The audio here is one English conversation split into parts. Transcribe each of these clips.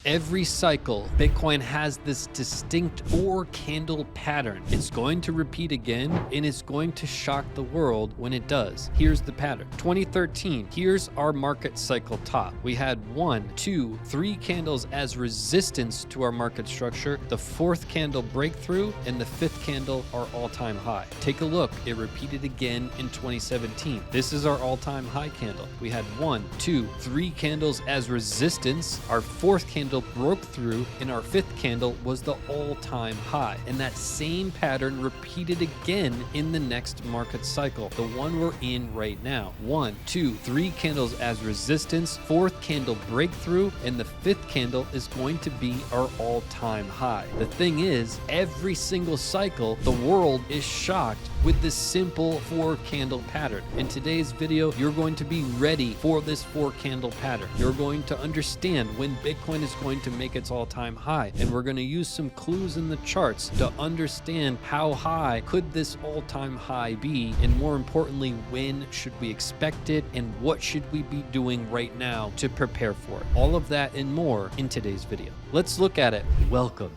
Every cycle, Bitcoin has this distinct 4-candle pattern. It's going to repeat again, and it's going to shock the world when it does. Here's the pattern. 2013, here's our market cycle top. We had 1, 2, 3 candles as resistance to our market structure, the 4th candle breakthrough, and the 5th candle our all-time high. Take a look, it repeated again in 2017. This is our all-time high candle. We had 1, 2, 3 candles as resistance, our 4th candle broke through, and our 5th candle was the all-time high. And that same pattern repeated again in the next market cycle, the one we're in right now. 1, 2, 3 candles as resistance, 4th candle breakthrough, and the 5th candle is going to be our all-time high. The thing is, every single cycle, the world is shocked with this simple 4-candle pattern. In today's video, you're going to be ready for this 4-candle pattern. You're going to understand when Bitcoin is going to make its all-time high, and we're going to use some clues in the charts to understand how high could this all-time high be, and more importantly, when should we expect it, and what should we be doing right now to prepare for it. All of that and more in today's video. Let's look at it. Welcome,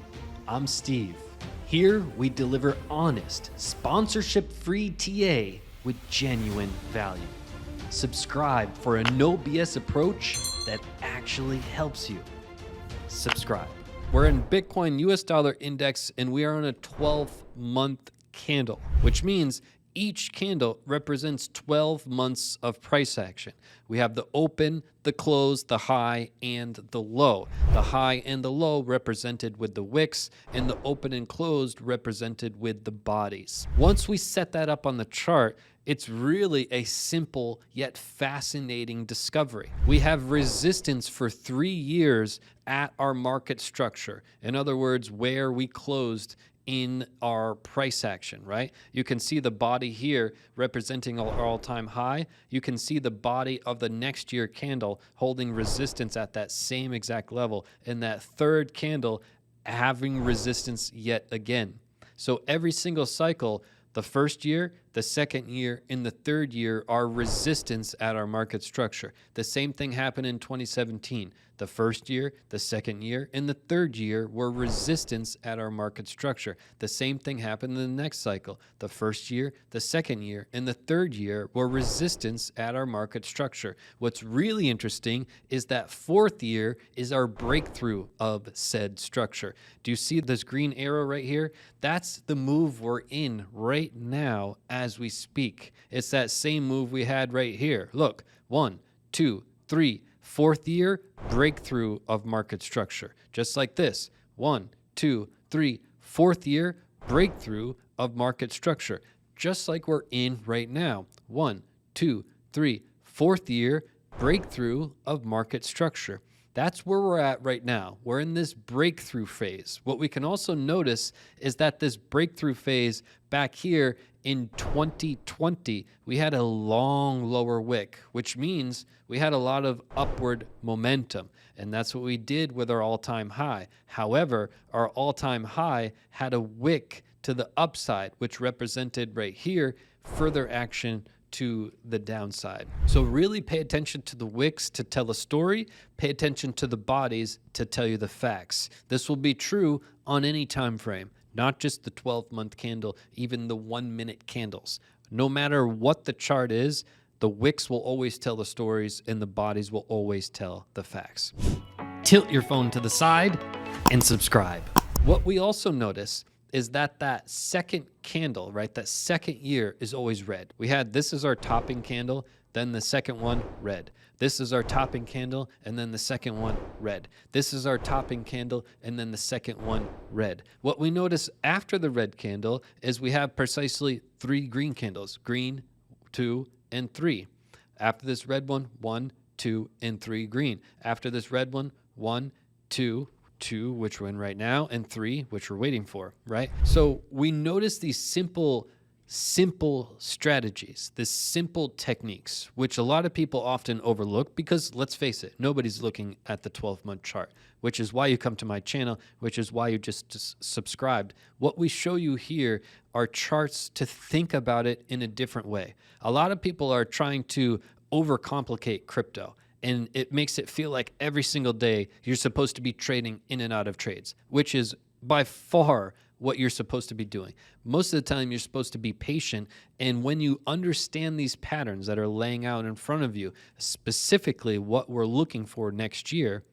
I'm Steve. Here we deliver honest, sponsorship-free TA with genuine value. Subscribe for a no BS approach that actually helps you. Subscribe. We're in Bitcoin US dollar index, and we are on a 12-month candle, which means each candle represents 12 months of price action. We have the open, the close, the high, and the low. The high and the low represented with the wicks, and the open and closed represented with the bodies. Once we set that up on the chart, it's really a simple yet fascinating discovery. We have resistance for 3 years at our market structure. In other words, where we closed in our price action, right? You can see the body here representing our all-time high. You can see the body of the next year candle holding resistance at that same exact level, and that 3rd candle having resistance yet again. So every single cycle, the 1st year, the 2nd year, and the 3rd year are resistance at our market structure. The same thing happened in 2017. The 1st year, the 2nd year, and the 3rd year were resistance at our market structure. The same thing happened in the next cycle. The 1st year, the 2nd year, and the 3rd year were resistance at our market structure. What's really interesting is that 4th year is our breakthrough of said structure. Do you see this green arrow right here? That's the move we're in right now as we speak. It's that same move we had right here. Look, 1, 2, 3, 4th year, breakthrough of market structure. Just like this, 1, 2, 3, 4th year, breakthrough of market structure. Just like we're in right now, 1, 2, 3, 4th year, breakthrough of market structure. That's where we're at right now. We're in this breakthrough phase. What we can also notice is that this breakthrough phase back here in 2020, we had a long lower wick, which means we had a lot of upward momentum. And that's what we did with our all-time high. However, our all-time high had a wick to the upside, which represented right here further action to the downside. So really pay attention to the wicks to tell a story, pay attention to the bodies to tell you the facts. This will be true on any time frame, not just the 12-month candle, even the 1-minute candles. No matter what the chart is, the wicks will always tell the stories and the bodies will always tell the facts. Tilt your phone to the side and subscribe. What we also notice is that 2nd candle, right? That 2nd year is always red. We had, this is our topping candle, then the 2nd one, red. This is our topping candle, and then the 2nd one, red. This is our topping candle, and then the 2nd one, red. What we notice after the red candle is we have precisely 3 green candles, green, 2, and 3. After this red one, 1, 2, and 3 green. After this red one, 1, 2, 2, which we're in right now, and 3, which we're waiting for, right? So we notice these simple strategies, these simple techniques, which a lot of people often overlook because, let's face it, nobody's looking at the 12-month chart, which is why you come to my channel, which is why you just subscribed. What we show you here are charts to think about it in a different way. A lot of people are trying to overcomplicate crypto. And it makes it feel like every single day you're supposed to be trading in and out of trades, which is by far what you're supposed to be doing. Most of the time, you're supposed to be patient. And when you understand these patterns that are laying out in front of you, specifically what we're looking for next year,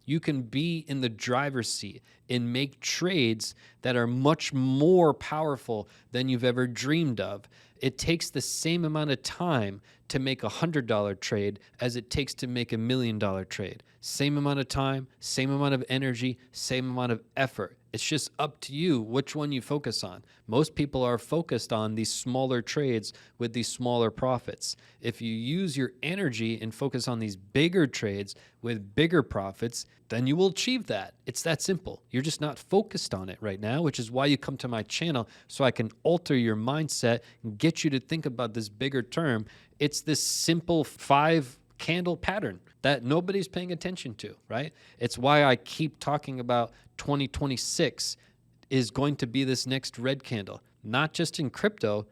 you can be in the driver's seat and make trades that are much more powerful than you've ever dreamed of. It takes the same amount of time to make a $100 trade as it takes to make $1 million trade. Same amount of time, same amount of energy, same amount of effort. It's just up to you which one you focus on. Most people are focused on these smaller trades with these smaller profits. If you use your energy and focus on these bigger trades with bigger profits, then you will achieve that. It's that simple. You're just not focused on it right now, which is why you come to my channel, so I can alter your mindset and get you to think about this bigger term. It's this simple 5-candle pattern that nobody's paying attention to, right? It's why I keep talking about 2026 is going to be this next red candle, not just in crypto,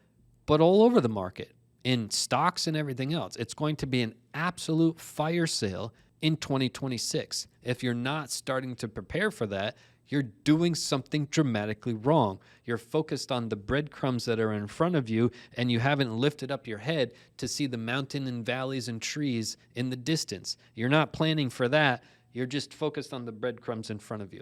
but all over the market, in stocks and everything else. It's going to be an absolute fire sale in 2026. If you're not starting to prepare for that, you're doing something dramatically wrong. You're focused on the breadcrumbs that are in front of you, and you haven't lifted up your head to see the mountain and valleys and trees in the distance. You're not planning for that. You're just focused on the breadcrumbs in front of you,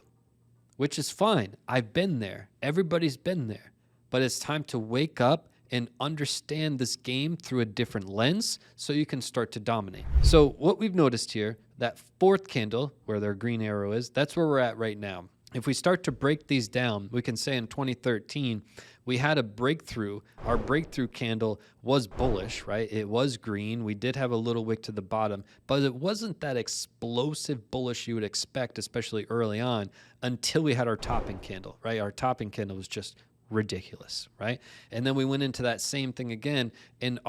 which is fine. I've been there. Everybody's been there. But it's time to wake up and understand this game through a different lens so you can start to dominate. So what we've noticed here, that 4th candle, where their green arrow is, that's where we're at right now. If we start to break these down, we can say in 2013, we had a breakthrough. Our breakthrough candle was bullish, right? It was green. We did have a little wick to the bottom, but it wasn't that explosive bullish you would expect, especially early on, until we had our topping candle, right? Our topping candle was just ridiculous, right? And then we went into that same thing again in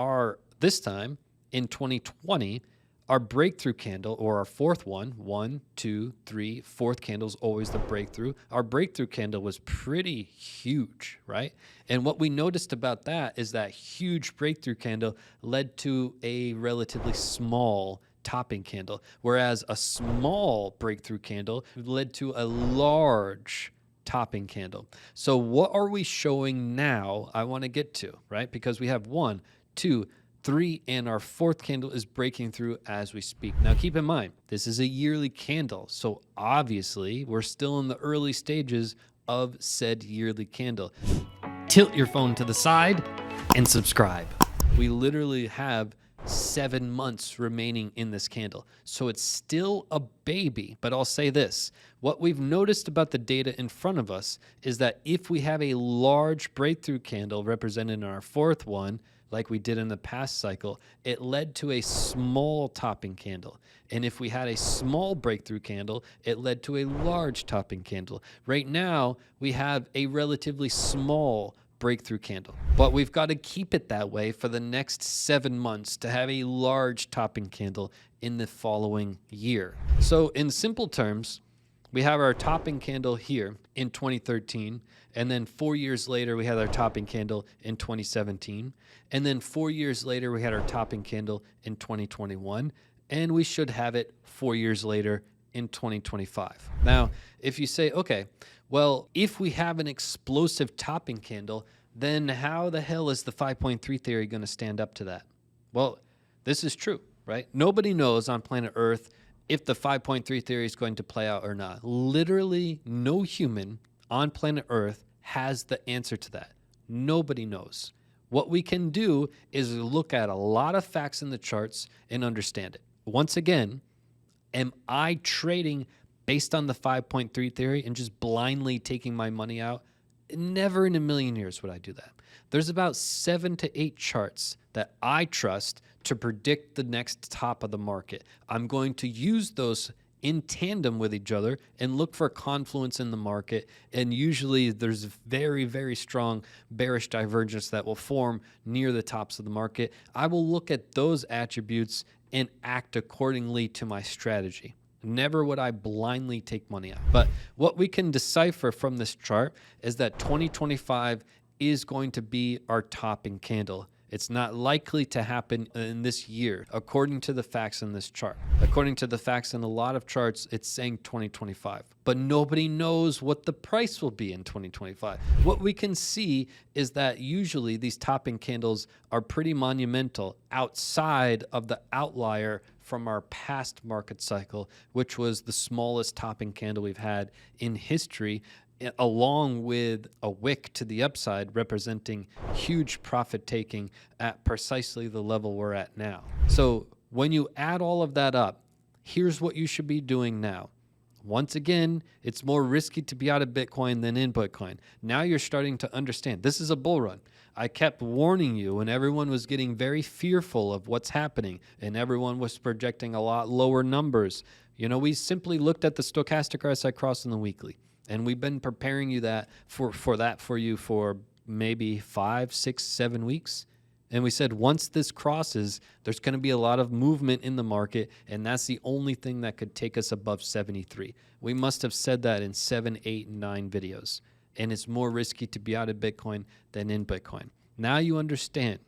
this time in 2020, our breakthrough candle, or our 4th one, 1, 2, 3, 4th candle is always the breakthrough. Our breakthrough candle was pretty huge, right? And what we noticed about that is that huge breakthrough candle led to a relatively small topping candle, whereas a small breakthrough candle led to a large topping candle. So what are we showing now? I want to get to, right? Because we have 1, 2, 3, and our 4th candle is breaking through as we speak. Now, keep in mind, this is a yearly candle. So obviously, we're still in the early stages of said yearly candle. Tilt your phone to the side and subscribe. We literally have 7 months remaining in this candle. So it's still a baby, but I'll say this. What we've noticed about the data in front of us is that if we have a large breakthrough candle represented in our 4th one, like we did in the past cycle, it led to a small topping candle. And if we had a small breakthrough candle, it led to a large topping candle. Right now, we have a relatively small breakthrough candle, but we've got to keep it that way for the next 7 months to have a large topping candle in the following year. So in simple terms, we have our topping candle here in 2013, and then 4 years later, we had our topping candle in 2017, and then 4 years later, we had our topping candle in 2021, and we should have it 4 years later in 2025. Now, if you say, okay, well, if we have an explosive topping candle, then how the hell is the 5.3 theory going to stand up to that? Well, this is true, right? Nobody knows on planet Earth if the 5.3 theory is going to play out or not. Literally no human on planet Earth has the answer to that. Nobody knows. What we can do is look at a lot of facts in the charts and understand it. Once again, am I trading based on the 5.3 theory and just blindly taking my money out? Never in a million years would I do that. There's about 7 to 8 charts that I trust to predict the next top of the market. I'm going to use those in tandem with each other and look for confluence in the market. And usually there's very, very strong bearish divergence that will form near the tops of the market. I will look at those attributes and act accordingly to my strategy. Never would I blindly take money out. But what we can decipher from this chart is that 2025 is going to be our topping candle. It's not likely to happen in this year, according to the facts in this chart. According to the facts in a lot of charts, it's saying 2025. But nobody knows what the price will be in 2025. What we can see is that usually these topping candles are pretty monumental outside of the outlier from our past market cycle, which was the smallest topping candle we've had in history, along with a wick to the upside representing huge profit taking at precisely the level we're at now. So when you add all of that up, here's what you should be doing now. Once again, it's more risky to be out of Bitcoin than in Bitcoin. Now you're starting to understand this is a bull run. I kept warning you when everyone was getting very fearful of what's happening and everyone was projecting a lot lower numbers. You know, we simply looked at the stochastic RSI cross in the weekly. And we've been preparing you for you for maybe 5, 6, 7 weeks. And we said once this crosses, there's going to be a lot of movement in the market, and that's the only thing that could take us above 73. We must have said that in 7, 8, and 9 videos. And it's more risky to be out of Bitcoin than in Bitcoin. Now you understand,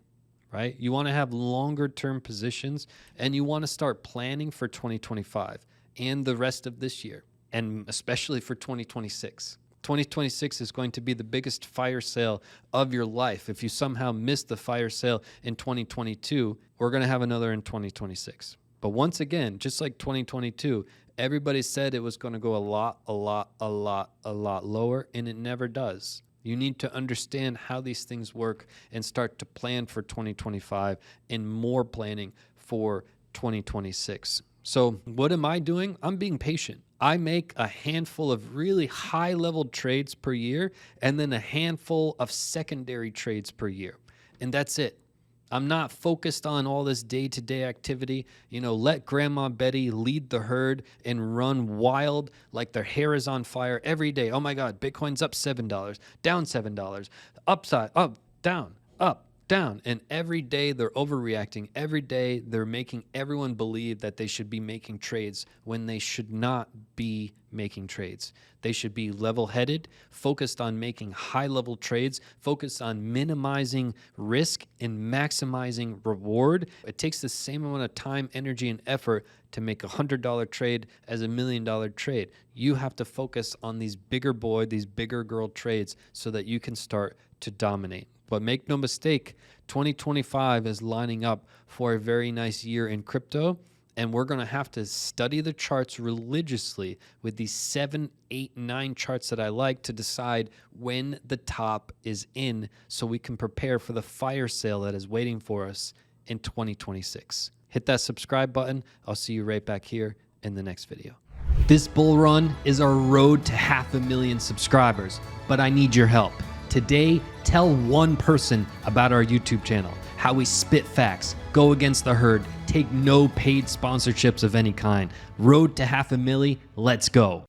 right? You want to have longer term positions, and you want to start planning for 2025 and the rest of this year, and especially for 2026. 2026 is going to be the biggest fire sale of your life. If you somehow missed the fire sale in 2022, we're going to have another in 2026. But once again, just like 2022, everybody said it was going to go a lot lower, and it never does. You need to understand how these things work and start to plan for 2025 and more planning for 2026. So what am I doing? I'm being patient. I make a handful of really high-level trades per year and then a handful of secondary trades per year. And that's it. I'm not focused on all this day-to-day activity. You know, let Grandma Betty lead the herd and run wild like their hair is on fire every day. Oh my God, Bitcoin's up $7, down $7, upside, up, down, up, down. And every day they're overreacting. Every day they're making everyone believe that they should be making trades when they should not be making trades. They should be level-headed, focused on making high-level trades, focused on minimizing risk and maximizing reward. It takes the same amount of time, energy, and effort to make a $100 trade as a $1 million trade. You have to focus on these bigger boy, these bigger girl trades so that you can start to dominate. But make no mistake, 2025 is lining up for a very nice year in crypto, and we're going to have to study the charts religiously with these 7, 8, 9 charts that I like to decide when the top is in so we can prepare for the fire sale that is waiting for us in 2026. Hit that subscribe button. I'll see you right back here in the next video. This bull run is our road to 500,000 subscribers, but I need your help. Today, tell one person about our YouTube channel, how we spit facts, go against the herd, take no paid sponsorships of any kind. Road to 500,000, let's go.